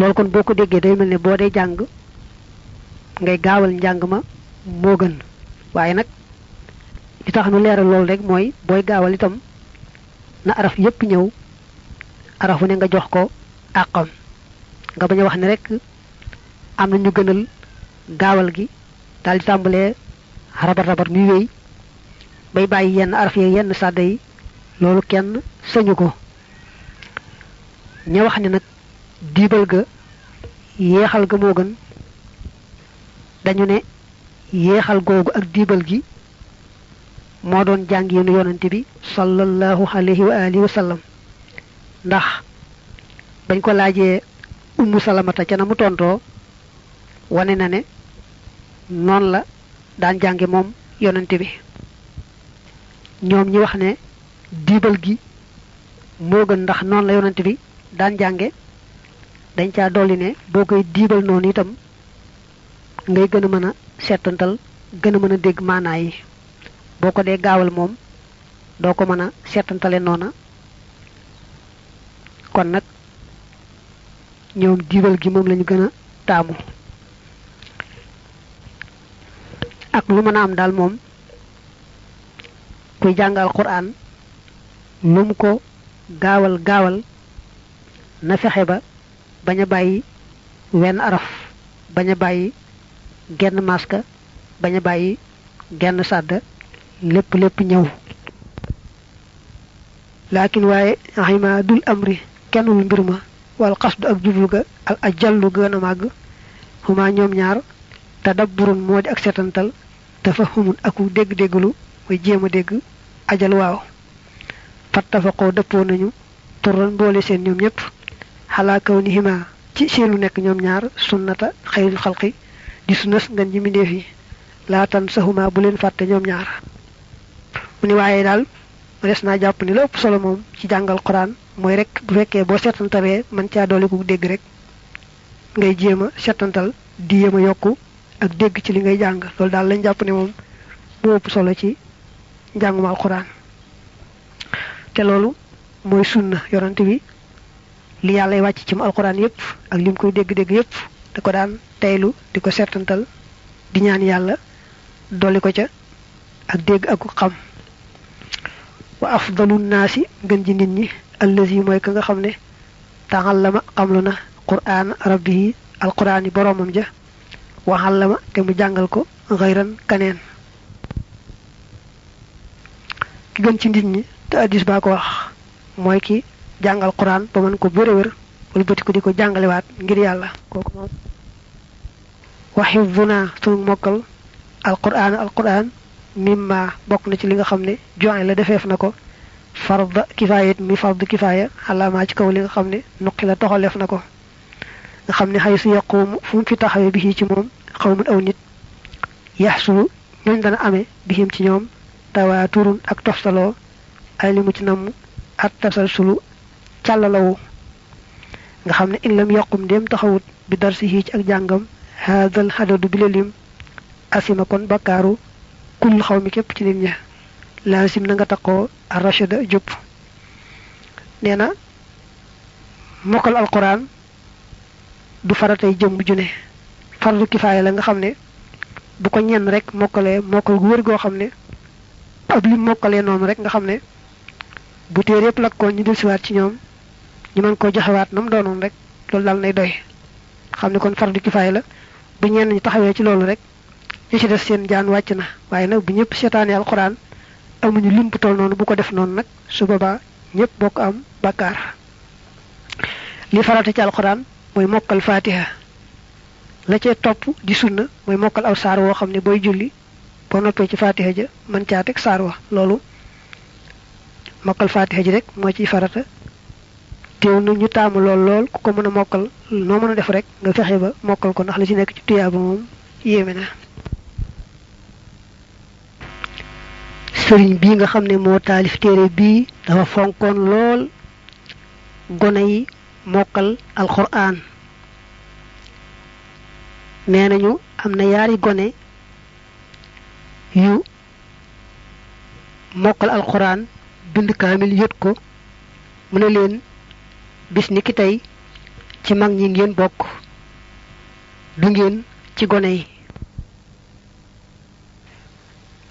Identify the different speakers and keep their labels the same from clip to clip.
Speaker 1: loolu kon boo ko déggee day mel ne boo dee jàng ngay gaawal njàng ma moo gën waaye nag li tax nu leeral loolu rek mooy booy gaawal itam na araf yépp ñëw arafu ne nga jox ko àqam nga bañ a wax ne rek am na ñu gënal gaawal gi daal di tàmbalee rabar rabar muy wéy bay bàyyi yenn araf yi yenn sàdda yi loolu kenn sañu ko ña wax ne nag diibal ga yeexal ga moo gën dañu ne yeexal googu ak diibal gi moo doon jàng yéenu yonante bi sallallahu alayhi wa alihi wa sallam ndax bañ ko laajee ummu salamata ca na mu tontoo wane na ne noonu la daan jànge moom yonante bi ñoom ñi wax ne diibal gi moo gën ndax noonu la yonante bi daan jànge dañ caa dolli ne boo koy diibal noonu itam ngay gën a mën a seetantal gën a mën a dégg maanaa yi boo ko dee gaawal moom doo ko mën a seetantale noona kon nag ñoom diibal gi moom lañu gën a taamu ak lu mën a am daal moom kuy jàng alquran lu mu ko gaawal gaawal na fexe ba bañ a bàyyi wenn araf bañ a bàyyi genn maska bañ a bàyyi genn sàdda lépp lépp ñëw laakin waaye xayma dul amri kennul mbir ma wal xasdu ak jublu ga ak ajallu gën a màgg xuma ñoom ñaar tadabburun moo di ak setantal tafahumun aku dégg-dégglu muy jéem a dégg ajal waaw fattafaqoo dëppoo nañu turan boole seen ñoom ñëpp xalaa kaw ni hima ci seenu nekk ñoom ñaar sunnata xayril xalqi di sunnas ngeen ji mindeef yi laatan saxuma bu leen fàtte ñoom ñaar mu ni waaye daal des naa jàpp ni la ëpp solo moom ci jàngal Qur'an mooy rek bu fekkee boo seetantalee man caa doole ku dégg rek ngay jéem a seetantal di yéem a yokku ak dégg ci li ngay jàng loolu daal lañ jàpp ne moom moo ëpp solo ci njàngum Alxuraan te loolu mooy sunna yonante bi li yàlla wàcc ci mu Alxuraan yépp ak lim koy dégg-dégg yépp da ko daan teylu di ko seetantal di ñaan yàlla dolli ko ca ak dégg ak xam wa afdalu naasi ngën ji nit ñi allazi mooy ka nga xam ne taxallama xamlu na qur'aan rabbihi alquraan yi boroomam ja waxallama te mu jàngal ko xayran kaneen ki gën ci nit ñi te addis baa ko wax mooy ki jàngal qur'aan ba mën ko wér wala bëti ko di ko jàngalewaat ngir yàlla kooku moom waxifduna sunu mokkal alqur'aan mimma bokk na ci li nga xam ne joxe la defeef na ko farda kifaayat mi fardu kifaaya xalaamaa ci kaw li nga xam ne nuqi la toxaleef na ko nga xam ne xay su yaqumu fu mu fi taxawee bi ci moom xawmun aw nit yaxsulu ñooñ dana amee bihim ci ñoom tawaaturun ak toftaloo ay li mu ci namm at tasalsulu càllalawu nga xam ne in lam yaqum dem taxawut bi darsihi ci ak jàngam haadal xadadu bi la lim asima kon bakkaaru kul xaw mi képp ci nit ña laasim na nga takkoo arrachada jub nee na mokkal alquran du faratay jëmm ju ne fardu kifaaya la nga xam ne bu ko ñenn rek mokkalee mokkal gu wér goo xam ne ab lim mokkalee noonu rek nga xam ne bu téere yépp lakkoon ñu delsiwaat ci ñoom ñu mën koo joxewaat nam doonoon rek loolu daal nay doy xam ne kon fardu kifaaya la bu ñenn ñi taxawee ci loolu rek ñi ci des seen jaan wàcc na waaye nag bu ñëpp seetaanee alxuraan amuñu lim bu toll noonu bu ko def noonu nag su boobaa ñëpp bokk am bakkaar li farata ci alxuraan mooy mokkal fatiha la cee topp di sunna mooy mokkal aw saar woo xam ne booy julli boo noppee ci fatiha ja mën caa teg saar wa loolu mokkal fatiha ji rek moo ciy farata teew na ñu taamu lool ku ko mën a mokkal noo mën a def rek nga fexe ba mokkal ko ndax li ci nekk ci tuyaaba moom yéeme na sëriñ bii nga xam ne moo taalif téere bii dafa fonkoon lool gone yi mokkal alxuraan nee nañu am na yaari gone yu mokkal alxuraan bind kaamil yët ko mu ne leen bis ni ki tey ci mag ñi ngeen bokk du ngeen ci gone yi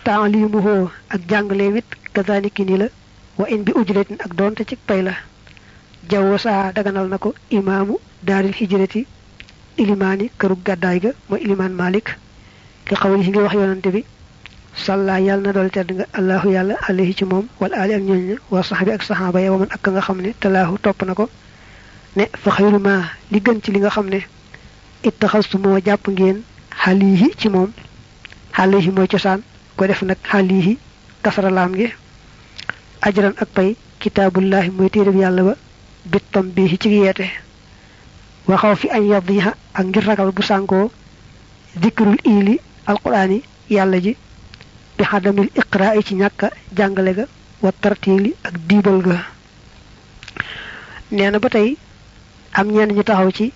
Speaker 1: taalimuhu ak jàngale wit kazaliki ni la wa in bi ujratin ak doonte ci pay la jaww saa daganal na ko imaamu daaril hijrati ilimaani këru gàddaay ga mooy ilimaan Malik ki xawli si ngi wax yonante bi salla yàlla na dool tedd nga allahu yàlla alayhi ci moom wal ali ak ñooñ wa saxbi ak saxaaba ya wa man ak nga xam ne talaahu topp na ko ne fa xayru ma li gën ci li nga xam ne ittaxastu moo jàpp ngeen xalihi ci moom xalihi mooy cosaan ko def nag xalihi kasaralaam gi ajran ak pay kitaabullahi mooy téereb yàlla ba bittam bii ci yeete waxaw fi añ yadiha ak ngir ragal bu sànkoo dikrul ili alquraani yàlla ji bi xadamil iqraa ci ñàkka jàngale ga wa tartiili ak diibal ga nee na ba tey am ñenn ñu taxaw ci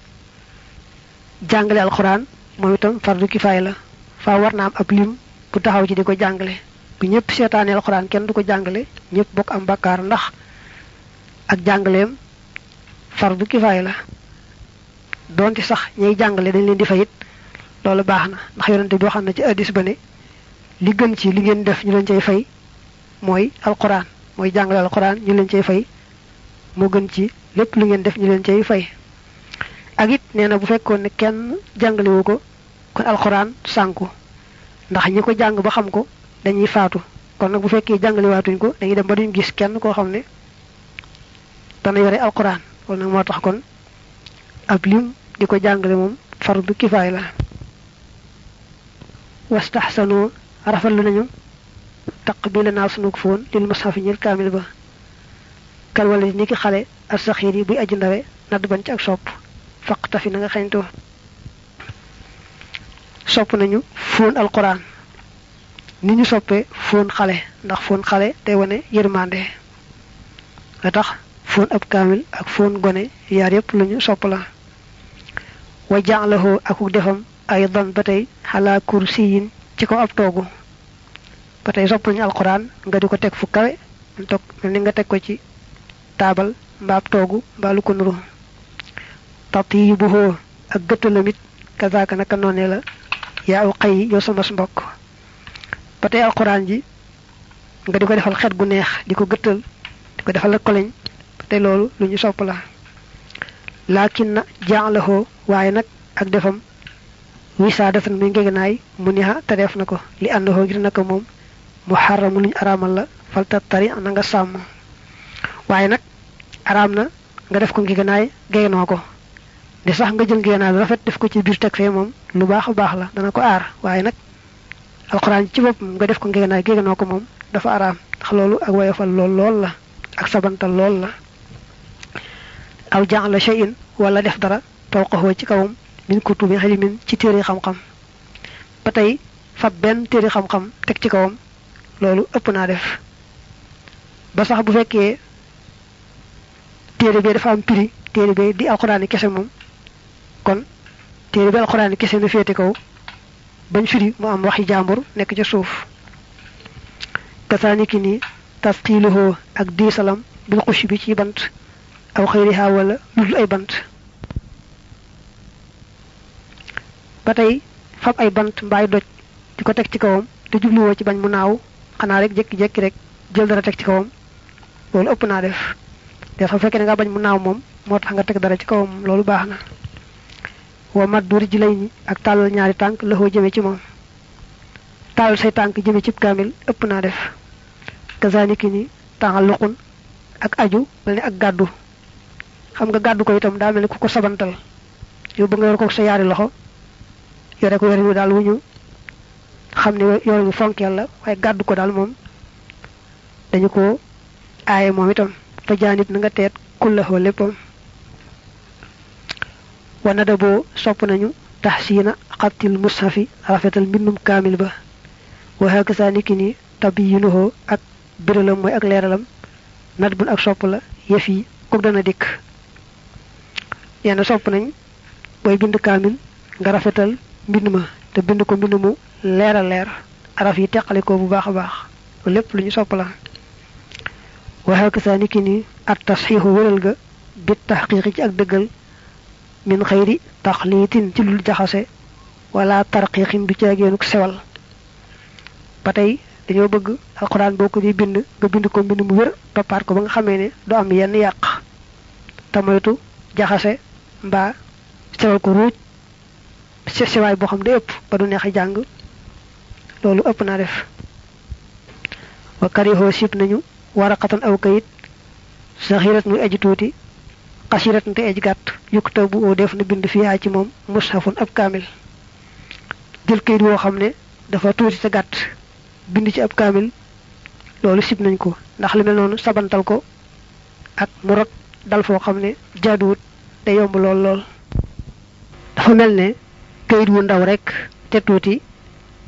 Speaker 1: jàngale alquran moom itam fardu kifaaya la faa war na am ab lim bu taxaw ci di ko jàngale bu ñëpp seetaane alquran kenn du ko jàngale ñëpp bokk am bakkaar ndax ak jàngaleem fardu kifaaya la donte sax ñay jàngale dañ leen di fayit loolu baax na ndax yonente bi waxam na ci hadis ba ne li gën ci li ngeen def ñu leen cay fay mooy alquran mooy jàngale alquran ñu leen cay fay moo gën ci lépp lu ngeen def ñu leen cay fay ak it nee na bu fekkoon ne kenn jàngalewu ko kon alquran sànku ndax ñi ko jàng ba xam ko dañuy faatu kon nag bu fekkee jàngalewaatuñ ko dañuy dem ba duñ gis kenn koo xam ne dana yore alquran kon nag moo tax kon ab lim di ko jàngale moom fardu kifaaya la wastaxsanu rafetlu nañu taqbila naa sunug foon lil mushafi ñil kaamil ba kal wala ni ki xale ak saxiir yi buy aji ndawe nadd ban ci ak sopp faq tafi na nga xeñtoo sopp nañu foon alquran ni ñu soppee foon xale ndax foon xale day wane yërmande nga tax foon ab kaamil ak foon gone yaar yépp lu ñu sopp la wa ja'lahu akuk defam aydan ba tey xalaa kursiyin ci ko ab toogu ba tey sopp nañu alquran nga di ko teg fu kawe toog ni nga teg ko ci taabal mbaa ab toogu mbaa lu ko nuru tatiibuhu ak gëttalamit kazaaka naka noonee la yaa aw xëy yow sama mbokk ba tey alquran ji nga di ko defal xet gu neex di ko gëttal di ko defal la koleñ ba tey loolu lu ñu sopp la laakin na ja'lahu waaye nag ak defam wisaadatan muy ngegenaay mu niha te def na ko li àndahoo ngir naka moom muharram luñ araamal la falta tari na nga sàmm waaye nag araam na nga def ko ngegenaay gegenoo ko di sax nga jël ngegenaay lu rafet def ko ci biir teg fee moom lu baax a baax la dana ko aar waaye nag alxuraan ci boppam nga def ko ngegenaay gegenoo ko moom dafa araam ndax loolu ak woyofal lool la ak sabantal lool la aw ja'ala shay'in wala def dara fawqahu ci kawam min kutubi ilmin ci téere xam-xam ba tey fab benn téere xam-xam teg ci kawam loolu ëpp naa def ba sax bu fekkee téere bi dafa am prix téere bi di alxuraani kese moom kon téere bi alxuraani kese na féete kaw bañ firi mu am waxi jàmbur nekk ca suuf kasaaniki ni tasqiluhu ak diisalam bil xush bi ci bant aw xëyriha wala ludul ay bant ba tey fab ay bant mbaay doj di ko teg ci kawam te jubluwoo ci bañ mu naaw xanaa rek jékki-jékki rek jël dara teg ci kawam loolu ëpp naa def te fa fekkee ne nga bañ mu naaw moom moo tax nga teg dara ci kawam loolu baax na wa maddu rijlayni ak tàllal ñaari tànk loxoo jëme ci moom tàllal say tànk jëme ci kaamil ëpp naa def kazaniki ni ta'alluqun ak aju mel ni ak gàddu xam nga gàddu ko itam daa mel ni ku ko sabantal yow ba nga yor ko sa yaari loxo yore ko yore wi daal wu ñu xam ne yore wi fonkeel la waaye gàddu ko daal moom dañu ko aaye moom itam fa jaanit na nga teet kullaxoo léppam wana da boo sopp nañu taxsiina xattil mushafi rafetal mbindum kaamil ba waxee ka saa niki ni tabiyinuhoo ak biralam mooy ak leeralam nat bun ak sopp la yëf yi kook dana dikk yenn sopp nañ booy bind kaamil nga rafetal mbind ma te bind ko mbind mu leer a leer araf yi teqale ko bu baax a baax lépp lu ñu sopp la waxee ka saa niki ni at tasxiixu wéral ga bit taxqiiqi ci ak dëggal min xayri taxliitin ci lul jaxase wala tarqiqin du caageenuk sewal ba tey dañoo bëgg alquran boo ko di bind nga bind ko mbind mu wér toppaat ko ba nga xamee ne du am yenn yàq te moytu jaxase mbaa sewal ko ruuj sewaay boo xam ne ëpp ba du neex a jàng loolu ëpp naa def wa karihoo sib nañu waraqatan aw kayit saxirat muy aji tuuti xasirat te aji gàtt yuktabu oo def na bind fiyaa ci moom mushafun ab kaamil jël kayit woo xam ne dafa tuuti te gàtt bind ci ab kaamil loolu sib nañ ko ndax lu mel noonu sabantal ko ak mu rot dal foo xam ne jaaduwut te yomb lool lool dafa mel ne kayit wu ndaw rek te tuuti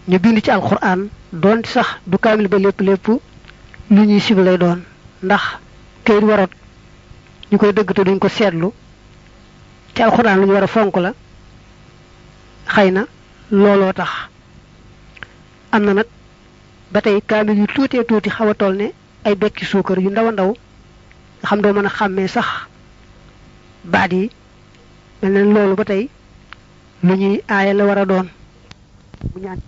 Speaker 1: ñu bind ci alquran doon sax du kaamil ba lépp lu ñuy sib lay doon ndax kayit warot ñu koy dëgg te duñ ko seetlu ci alquran lu ñu war a fonk la xëy na looloo tax am na nag ba tey kaamil yu tuutee tuuti xaw a toll ne ay bekki suukar yu ndaw a ndaw nga xam doo mën a xàmmee sax baat yi mel ne loolu ba tey lu ñuy aaye la war a doon bu ñaan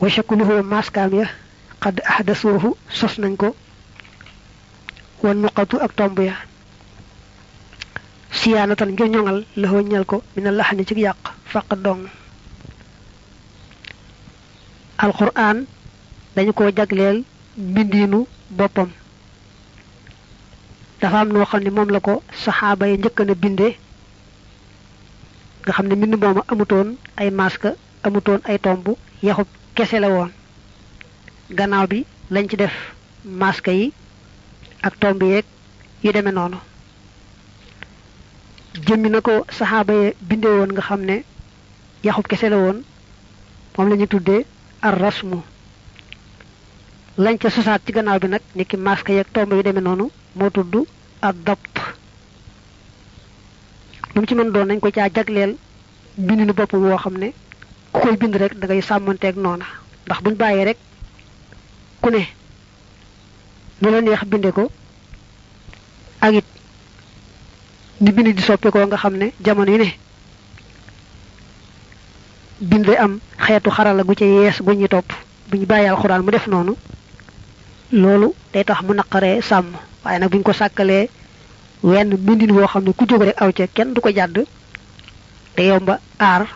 Speaker 1: wa shakluhu maskaam ya qad ahdasuhu sos nañ ko wan nuqatu ak tomb ya siyaanatan ngir ñoŋal la ñal ko mina laxani ci yàq faq dong alquran dañu ko jagleel mbindiinu boppam dafa am noo xam ne moom la ko saxaaba yi njëkk na binde nga xam ne mbind mooma amutoon ay maska amutoon ay tomb yaxub kese la woon gannaaw bi lañ ci def maska yi ak tomb yeeg yu demee noonu jëmmi na ko saxaaba yi binde woon nga xam ne yaxub kese la woon moom la ñu tuddee ar rasmu lañ ca sosaat ci gannaaw bi nag niki maska yeeg tomb yu demee noonu moo tudd ad dabt lu mu ci mën doon nañ ko caa jagleel bindinu bopp woo xam ne ku koy bind rek da ngay sàmmanteeg noona ndax buñ bàyyee rek ku ne nu la neex binde ko ak it ni bind di soppi ko nga xam ne jamono yi ne bind am xeetu xarala gu ca yees gu ñuy topp bu ñu bàyyi alxuraan mu def noonu loolu day tax mu naqaree sàmm waaye nag bu ñu ko sàkkalee wenn bindin woo xam ne ku jóg rek aw ca kenn du ko jàdd te yomba aar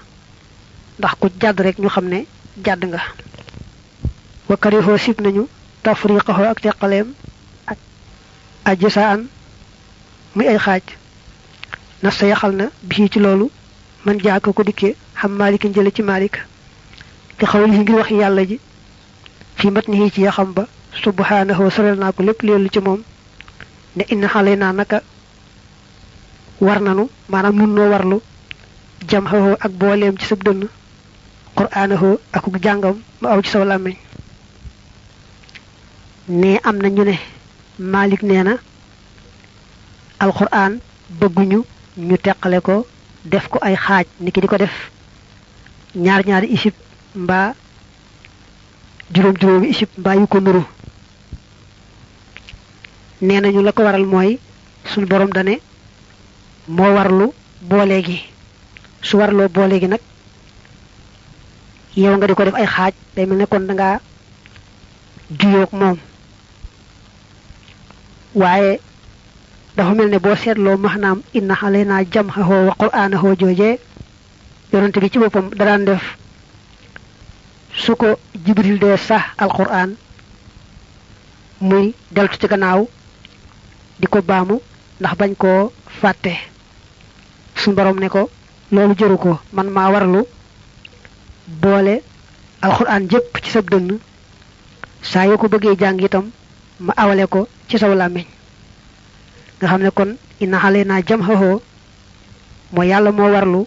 Speaker 1: ndax ku jàdd rek ñu xam ne jàdd nga wa karihoo sib nañu tafriqahu ak teqaleem ak ajsaan muy ay xaaj na sa yaxal na bii ci loolu man jaaka ko dikkee xam maalikin jële ci maalik te xawli yi ngir wax yàlla ji fi mat ni ci yaxam ba subhanahu saral naa ko lépp leelu ci moom ne inna xale naa naka war nanu maanaam nun noo warlu jam xawoo ak booleem ci sab dënn qur'aanahu akuk jàngam ma aw ci saw làmmiñ ne am na ñu ne Malik nee na alquran bëgguñu ñu teqale ko def ko ay xaaj niki di ko def ñaari isib mbaa juróom isib mbaa yu ko nuru nee nañu la ko waral mooy suñu borom dane moo warlu boole gi su warloo boole gi nag yow nga di ko def ay xaaj day mel ne kon da ngaa juyoog moom waaye dafa mel ne boo seetloo maanaam inna alayna jam'ahu wa qur'anahu joojee yonante bi ci boppam daan def su ko jibril dee sax alquran muy deltu ci gannaaw di ko baamu ndax bañ koo fàtte suñu borom ne ko loolu jëru ko man maa warlu boole alquran jëpp ci sab dënn saa yoo ko bëggee jàng itam ma awale ko ci saw làmmiñ nga xam ne kon inna alayna jam'ahu mooy yàlla moo warlu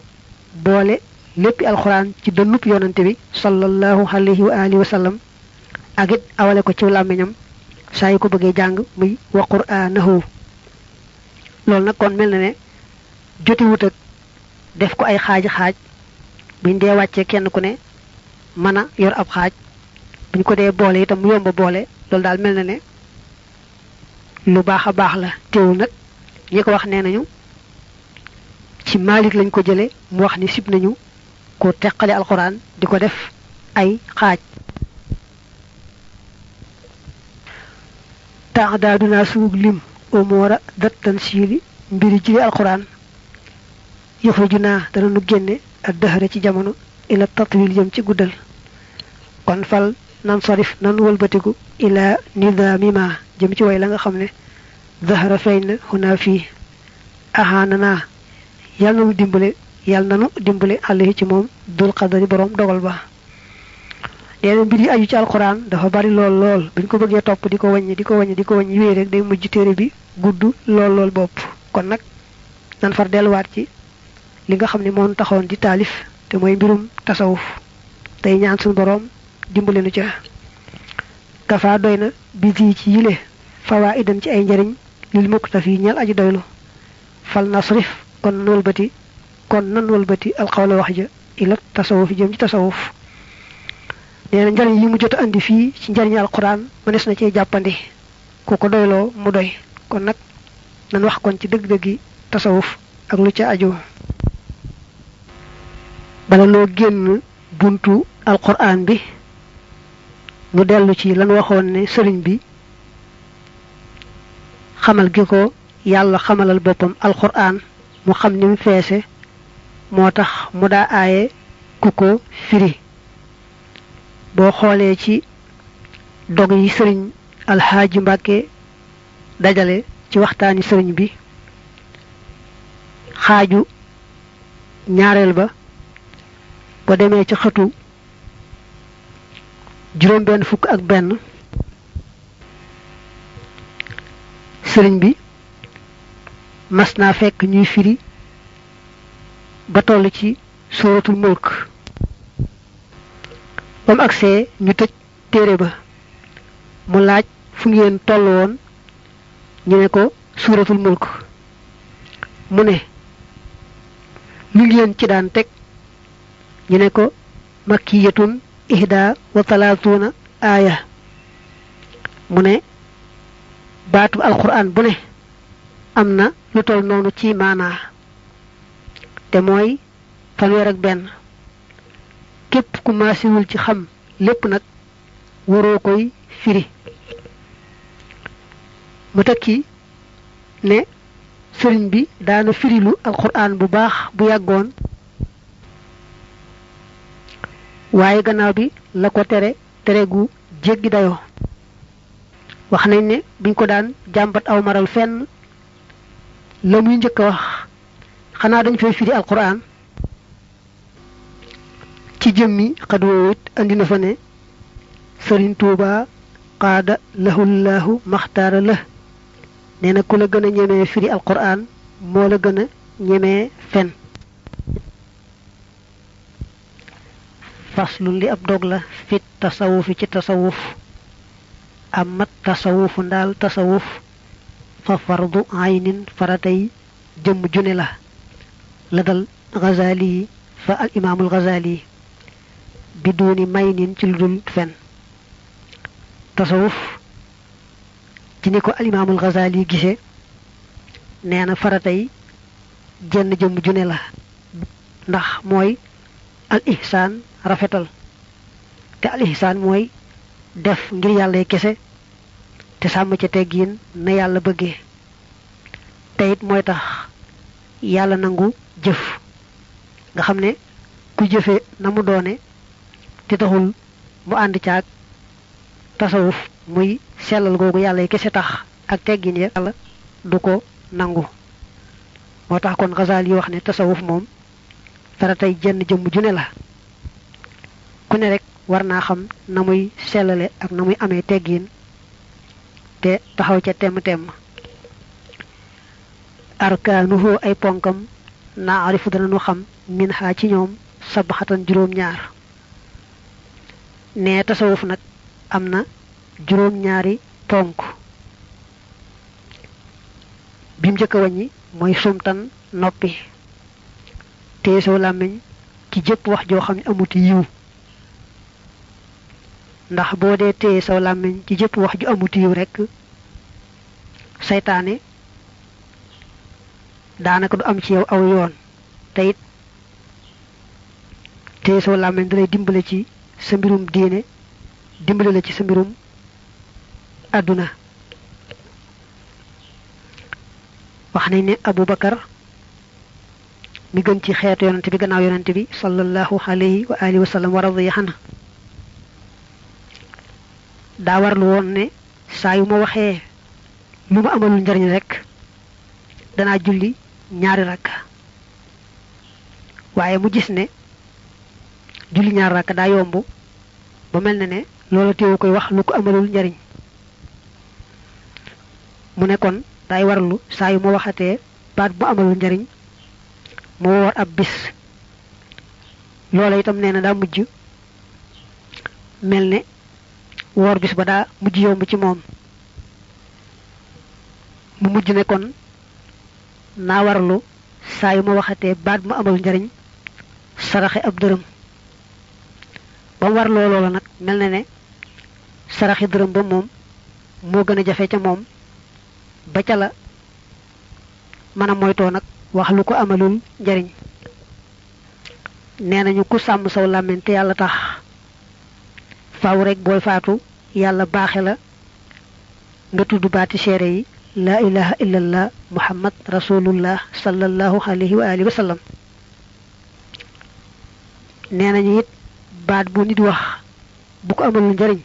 Speaker 1: boole léppi alquran ci dënnub yonante bi sallallahu alayhi wa alihi wa sallam ak it awale ko ci làmmiñam saa yu ko bëggee jàng muy wa qur'anahu loolu nag kon mel na ne joti wut ak def ko ay xaaj buñ dee wàccee kenn ku ne mën a yor ab xaaj buñ ko dee boole itam mu yomba boole loolu daal mel na ne lu baax a baax la teewul nag ñi ko wax nee nañu ci Malik lañ ko jële mu wax ni sib nañu ko teqale alquran di ko def ay xaaj ta'daduna suug lim umura dat tansili mbiri ci alquran yuxrujuna dana nu génne ak dahra ci jamono ila tatwil jëm ci guddal kon fal nan sarif nan wëlbatiku ila nidamima jëm ci way la nga xam ne zahara feeñ huna fii ahanana yàlla nanu dimbale alayhi ci moom dul qadari borom dogal ba neena mbir yi aju ci alquran dafa bari lool buñ ko bëggee topp di ko wàññi wéy rek day mujj téere bi gudd lool bopp kon nag nan far delluwaat ci li nga xam ne moom taxoon di taalif te mooy mbirum tasawuf tey ñaan suñu borom dimbale nu ca kafa doy na bisi ci yile fawaidan ci ay njariñ lil muktafi ñal aji doylu fal nasrif kon nan walbati alqawla wax ja ila tasawuf jëm ci tasawuf neena njariñ yi mu jot andi fii ci njariñ alquran mënees na cee jàppandi ku ko doyloo mu doy kon nag nan wax kon ci dëgg-dëggi tasawuf ak lu ca aju bala loo génn buntu alquran bi mu dellu ci lan waxoon ne sëriñ bi xamal gi ko yàlla xamalal boppam alquran mu xam ni mu feese moo tax mu daa aaye ku ko firi boo xoolee ci dog yi sëriñ alxaaji Mbàkke dajale ci waxtaani sëriñ bi xaaju ñaareel ba bo demee ci xëtu juróom benn fukk ak benn sëriñ bi mas naa fekk ñuy firi ba toll ci suratul mulk bam agsee ñu tëj téere ba mu laaj fu ngeen toll woon ñu ne ko suratul mulk mu ne lu ngeen ci daan teg ñu ne ko makkiyatun ihda wa talatuna aya mu ne baatu alquran bu ne am na lu toll noonu ci maanaa te mooy fanweer ak benn képp ku maasiwul ci xam lépp nag waroo koy firi mu tekki ne sëriñ bi daana firilu alquran bu baax bu yàggoon waaye gannaaw bi la ko tere gu jéggi dayoo wax nañ ne biñ ko daan jàmbat aw maral fenn la muy njëkk a wax xanaa dañ fay firi alquran ci jëmmi xadwoowit andi na fa ne sëriñ Tuuba qaada lahullahu maxtaara la nee na ku la gën a ñemee firi alquran moo la gën a ñemee fen faslun li ab dog la fit tasawufi ci tasawuf amat tasawufu ndaal tasawuf fa fardu aynin faratay jëmm june la dal Ghazali fa al imaamul Ghazali biduni maynin ci ludul fen tasawuf ci ni ko al imaamul Ghazali gise nee na faratay jenn jëmm june la ndax mooy al ihsaan rafetal te al ihsaan mooy def ngir yàlla kese te sàmm ca teggiin na yàlla bëggee te it mooy tax yàlla nangu jëf nga xam ne ku jëfe na mu doone te taxul mu ànd caag tasawuf muy sellal googu yàlla kese tax ak teggiin ya yàlla du ko nangu moo tax kon Ghazali yi wax ne tasawuf moom faratay jenn jëmm june la ku ne rek war naa xam na muy sellale ak na muy amee teggiin te taxaw ca temm arkaanuhu ay ponkam naa arifu dana nu xam min xaa ci ñoom sabaxatan juróom-ñaar ne tasawuf nag am na juróom-ñaari ponk bim njëkk a wàññi mooy sumtan noppi téye saw làmmiñ ci jëpp wax joo xam ne amuti yiw ndax boo dee téye saw làmmiñ ci jëpp wax ju amuti yiw rekk saytaane daanaka du am ci yow aw yoon te it te so làmmiñ dalay dimbale ci sa mbirum diine dimbale la ci sa mbirum aduna wax nañ ne Abu Bakar mi gën ci xeetu yonante bi gannaaw yonante bi sallallahu alayhi wa alihi wa sallam wa radiya anhu daa warlu woon ne saa yu ma waxee lu ma amalul njariñ rek danaa julli ñaari rakka waaye mu gis ne julli ñaari rakka daa yomb ba mel ne loola teewu koy wax lu ko amalul njariñ mu ne kon day warlu saa yu ma waxatee baat bu amalul njariñ mu woor ab bis loola itam nee na daa mujj mel ne woor bis ba daa mujj yomb ci moom mu mujj ne kon naa warlu saa yu ma waxatee baat mu amalul njariñ saraxe ab dërëm ba mu war loola nag mel ne saraxi dërëm ba moom moo gën a jafe ca moom ba ca la mën a moytoo nag wax lu ko amalul njariñ nee nañu ku sàmm saw làmmiñ te yàlla tax faaw rek booy faatu yàlla baaxe la nga tudd baati seere yi la ilaha illallah muhammad rasulullah sallallahu alayhi wa alihi wa sallam nee nañu it baat bu nit wax bu ko amalul njariñ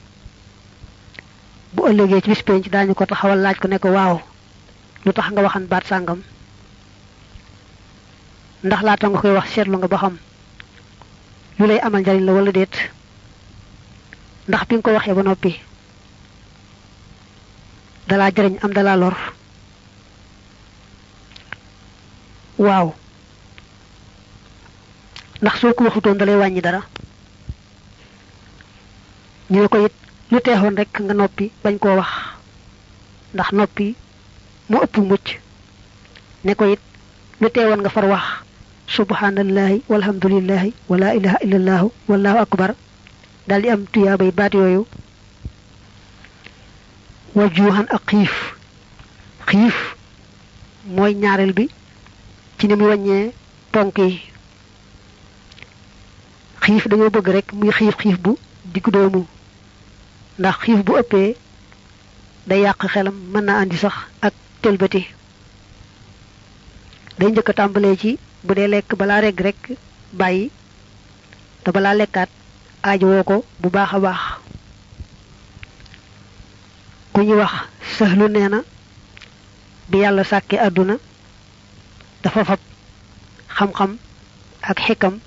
Speaker 1: bu ëllëgee ci bis penc daañu ko taxawal laaj ko ne ko waaw lu tax nga waxan baat sàngam ndax laata nga koy wax seetlu nga ba xam lu lay amal njariñ la wala déet ndax bi nga ko waxee ba noppi dalaa jariñ am dalaa lor waaw ndax soo ko waxutoon dalay wàññi dara ñu ne ko it lu teexoon rek nga noppi bañ koo wax ndax noppi mu ëpp mucc ne ko it lu teewoon nga far wax subhanallahi walhamdulillahi wala ilaha illallah wallahu akbar daldi am tuyaabay baat yooyu wajuhan ak xiif mooy ñaareel bi ci ni mu wàññee ponk yi xiif dañoo bëgg rek muy xiif bu diggu doomu ndax xiif bu ëppee day yàq xelam mën na andi sax ak telbati day njëkk a tàmbalee ci bu dee lekk balaa regg rek bàyyi te balaa lekkaat aajo woo ko bu baax a baax ku ñuy wax Sahlu nee na bi yàlla sàkkee àdduna dafa fab xam-xam ak xikam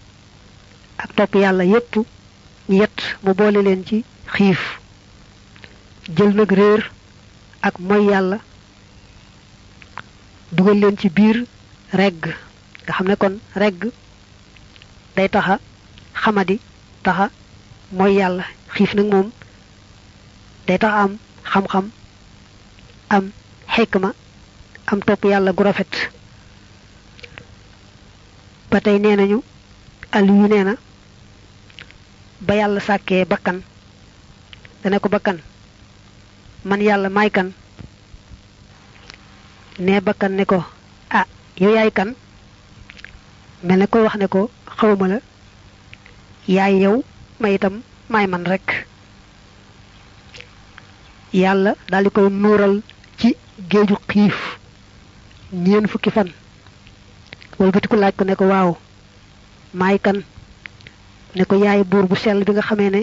Speaker 1: ak topp yàlla yépp ñett mu boole leen ci xiif jël nag réer ak moy yàlla dugal leen ci biir regg nga xam ne kon regg day taxa xamadi taxa moy yàlla xiif nag moom day tax am xam-xam am xikma am topp yàlla gu rafet ba tey nee nañu Aliyu nee na ba yàlla sàkkee bakkan dana ko bakkan man yàlla may kan ne bakkan ne ko ah yow yaay kan mel ne koy wax ne ko xawma la yaay yow may itam may man rek yàlla daldi koy nuural ci géeju xiif ñeen fukki fan walbatiku laaj ko ne ko waaw may kan ne ko yaay buur bu sell bi nga xamee ne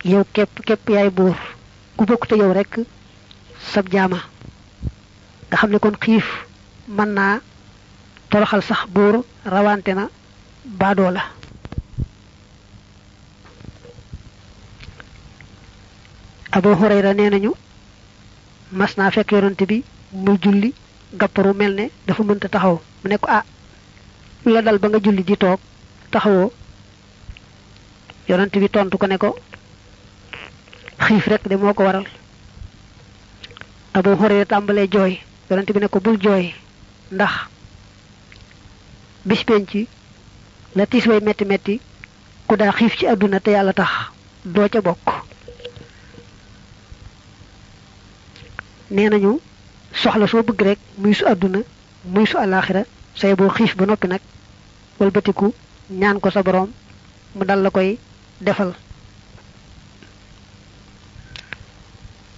Speaker 1: yow képp yaay buur ku bokk te yow rek sab jaama nga xam ne kon xiif mën naa toroxal sax buur rawante na baadoo la Abu Hurayra nee nañu mas naa fekk yonante bi muy julli gàpparu mel ne dafa mënta taxaw mu ne ko ah lu la dal ba nga julli di toog taxawoo yonante bi tontu ko ne ko xiif rek de moo ko waral Abu Hurayra tàmbalee jooy yonante bi ne ko bul jooy ndax bis penc la tiis way metti metti ku daa xiif ci àdduna te yàlla tax doo ca bokk nee nañu soxla soo bëgg rek muy su àdduna muy su alaxira say bo xiif ba noppi nag walbatiku ñaan ko sa borom mu dal la koy defal.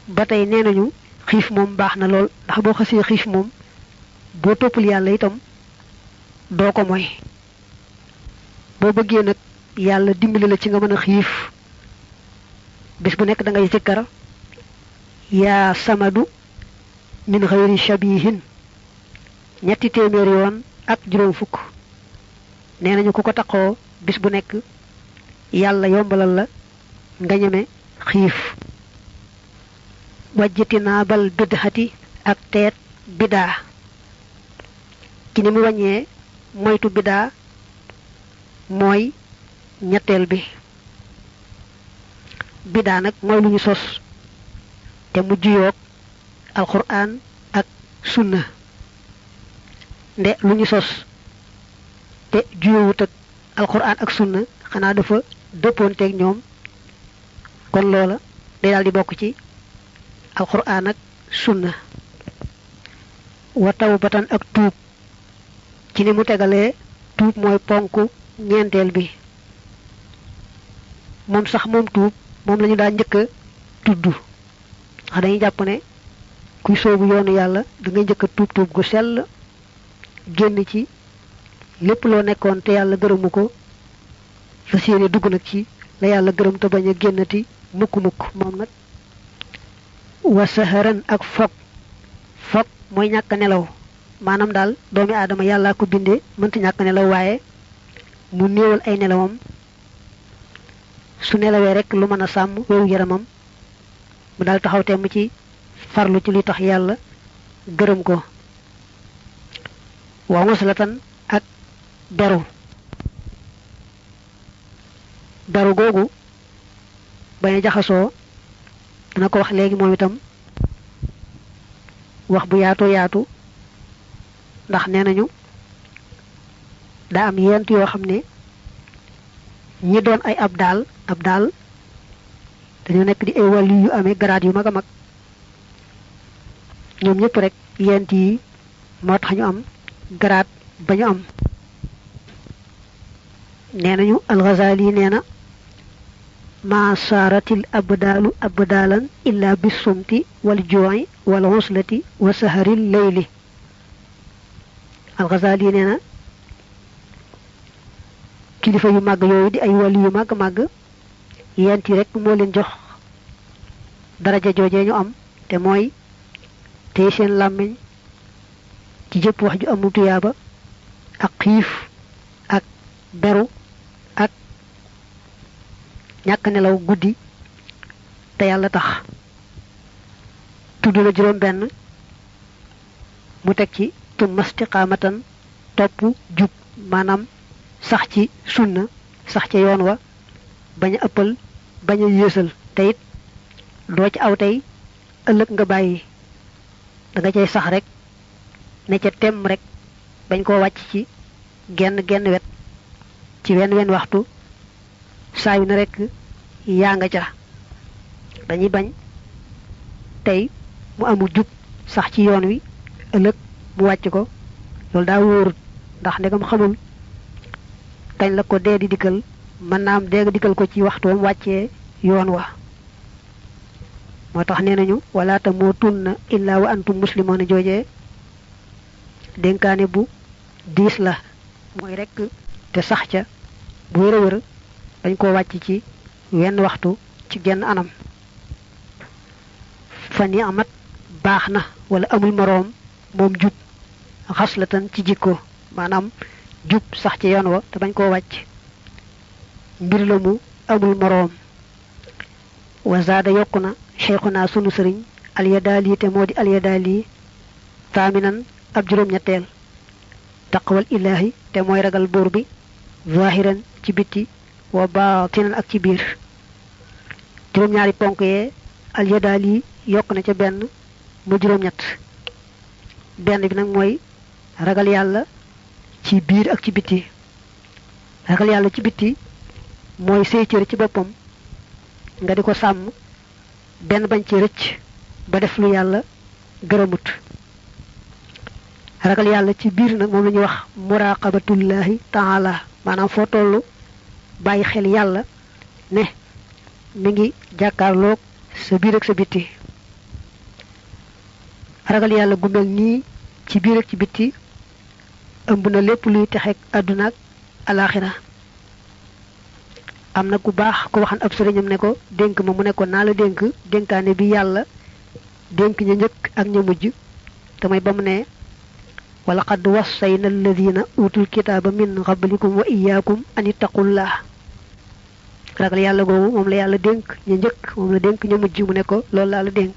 Speaker 1: batay nenañu xiif mom baxna lol ndax bo xasse xiif mom bo topul yalla itam do ko moy bo bëgge nak yalla dimbali la ci nga mëna xiif bis bu nek da ngay zikkar ya samadu min ghayri shabihin ñetti témèr yoon ak juroom fukk nenañu ku ko taxo bis bu nek yalla yombalal la nga ñëmé xiif. wajjatina bal bidhati ak teet bida ci ni mu wañé moytu bida moy ñettel bi. bida nak moy luñu sos te mu jiyok alquran ak sunna nde luñu sos te jiyowut ak alquran ak sunna xana dafa depponté ak ñom kon loola day daldi bokk ci alquran ak sunna. wa tawbatan ak tuub ci ni mu tegalé tuub moy ponku ñentel bi mom sax mom tuub mom lañu da ñëk tuddu xa dañuy japp né kuy soobu yoonu yalla da nga ñëk tuub gu sel genn ci lepp lo nekkon te yalla gëreemu ko fa séene dugg nak ci la yalla gëreem te baña gennati mukk mom nak. wa saharan ak fok moy ñak nelaw manam dal doomi adama yalla ko bindé mënta ñak nelaw waye mu neewal ay nelawam su nelawé rek lu mëna sam wéru yaramam mu dal taxaw tém ci farlu ci li tax yalla gëreem ko. wa muslatan ak daru gogu baña jaxaso dana ko wax légui mom itam wax bu yaatu ndax nenañu da am yent yo xamné ñi doon ay abdal dañu nek di ay wali yu amé grade yu maga mag ñom ñepp rek yent yi mo tax ñu am grade bañu am. nenañu al-Ghazali neena ما صارت الأبدال أبدالا إلا بالصمت والجوع والغسلة وسهر الليل. الغزالي نينا kilifa yu mag yoy di ay wali yu mag yenti rek mo leen jox daraja jojé ñu am té moy té seen lamiñ ci jëpp wax ju amu tuyaba ak xif ak beru ak ñak nelaw guddi té yalla tax tuddu la juroom ben mu tek ci tum istiqamatan top jub manam sax ci sunna sax ci yoon wa baña ëppal baña yeesal tayit do ci aw tay ëlëk nga bayyi da nga cey sax rek ne ca tem rek bañ ko wacc ci genn wet ci wen waxtu saa yu na rek yaa nga ca dañuy bañ tey mu amu jub sax ci yoon wi ëlëk mu wàcc ko loolu daa wóorut ndax ndegam xamul kañ la ko dee di dikkal mën naa am dee dikkal ko ci waxtoom wàccee yoon wa moo tax nee nañu wala tamutunna illa wa antum muslimun joojee dénkaane bu diis la mooy rek te sax ca bu wër dañ ko wàcc ci wenn waxtu ci genn anam fani amat baaxna wala amul moroom moom jub xaslatan ci jikko maanaam jub sax ci yoon wa te bañ koo wàcc mbir la mu amul moroom wa zaada yokku na cheikhuna sunu sëriñ alyadaali te moo di alyadaali taaminan ab juróom ñetteel taqwal ilahi te mooy ragal buur bi zahiran ci bitti wa baatinan ak ci biir juróom ñaari ponk yee alyadaali yokk na ca benn mu juróom ñett benn bi nag mooy ragal yàlla ci biir ak ci bitti ragal yàlla ci bitti mooy say cër ci boppam nga di ko sàmm benn bañ ci rëcc ba def lu yàlla gërëmut ragal yàlla ci biir nag moom la ñuy wax muraqabatullahi taala maanaam foo tollu bàyyi xel yàlla ne mi ngi jàkkaarloog sa biir ak sa bitti ragal yàlla gu mel nii ci biir ak ci bitti ëmb na lépp luy texeeg àdduna ak alaxira am na ku baax ku waxan ab sëriñam ne ko dénk ma mu ne ko naa la dénk dénkaane bi yàlla dénk ña njëkk ak ña mujj te may ba mu ne walaqad wassayna alladina utul kitaaba min qablikum wa iyaakum an ittaqullah ragal yàlla googu moom la yàlla dénk ña njëkk moom la dénk ña mujj mu ne ko loolu laa la dénk